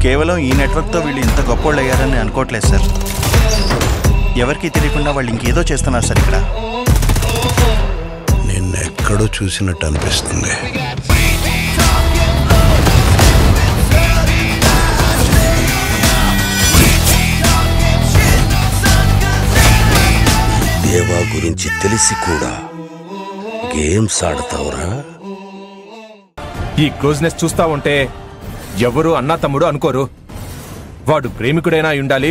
కేవలం ఈ నెట్వర్క్తో వీళ్ళు ఇంత గొప్పోళ్ళు అయ్యారని అనుకోవట్లేదు సార్. ఎవరికి తెలియకుండా వాళ్ళు ఇంకేదో చేస్తున్నారు సార్ ఇక్కడ. నిన్నెక్కడో చూసినట్టు అనిపిస్తుంది. దేవా గురించి తెలిసి కూడా గేమ్స్ ఆడతావురా? ఈ క్లోజ్నెస్ చూస్తా ఉంటే ఎవరు అన్నా తమ్ముడు అనుకోరు. వాడు ప్రేమికుడైనా ఉండాలి,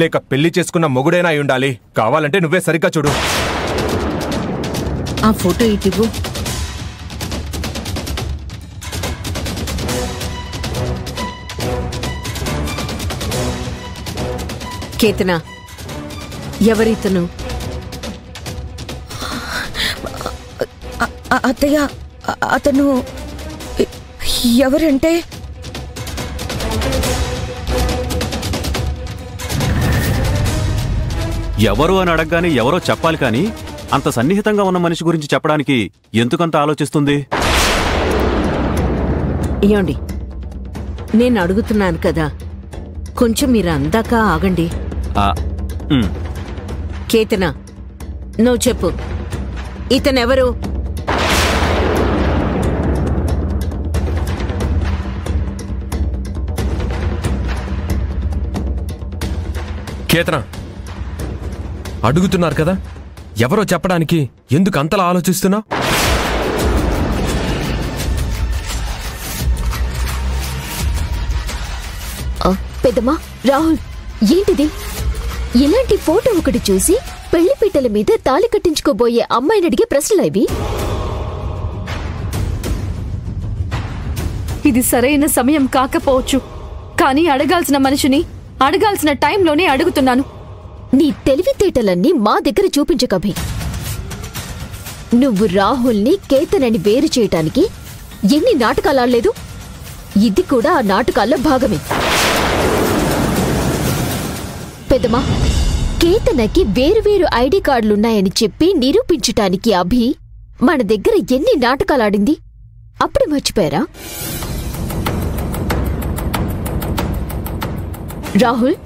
లేక పెళ్లి చేసుకున్న మొగుడైనా ఉండాలి. కావాలంటే నువ్వే సరిగ్గా చూడు. ఆ ఫోటో ఇటివ్వు. కేతనా, ఎవరితను? అత్తయ్య, అతను ఎవరంటే ఎవరు అని అడగగానే ఎవరో చెప్పాలి కానీ అంత సన్నిహితంగా ఉన్న మనిషి గురించి చెప్పడానికి ఎందుకంత ఆలోచిస్తుంది? ఏమండి, నేను అడుగుతున్నాను కదా, కొంచెం మీరు అందాక ఆగండి. కేతనా, నువ్వు చెప్పు, ఇతనెవరు? కేతనా, అడుగుతున్నారు కదా, ఎవరో చెప్పడానికి ఎందుకు అంతలా ఆలోచిస్తున్నావు? పెద్దమ్మా, రాహుల్, ఏంటిది? ఇలాంటి ఫోటో ఒకటి చూసి పెళ్లిపీటల మీద తాళి కట్టించుకోబోయే అమ్మాయిని అడిగే ప్రశ్నలు ఇవి? ఇది సరైన సమయం కాకపోవచ్చు, కానీ అడగాల్సిన మనిషిని అడగాల్సిన టైంలోనే అడుగుతున్నాను. నీ తెలివితేటలన్నీ మా దగ్గర చూపించకభి. నువ్వు రాహుల్ని కేతనని వేరు చేయటానికి ఎన్ని నాటకాలాడలేదు? ఇది కూడా ఆ నాటకాల్లో భాగమే. పెద్దమా, కేతనకి వేరువేరు ఐడి కార్డులున్నాయని చెప్పి నిరూపించటానికి అభి మన దగ్గర ఎన్ని నాటకాలాడింది? అప్పుడు మర్చిపోయారా? రాహుల్,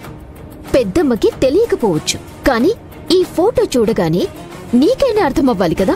పెద్దమ్మకి తెలియకపోవచ్చు, కానీ ఈ ఫోటో చూడగానే నీకైనా అర్థమవ్వాలి కదా.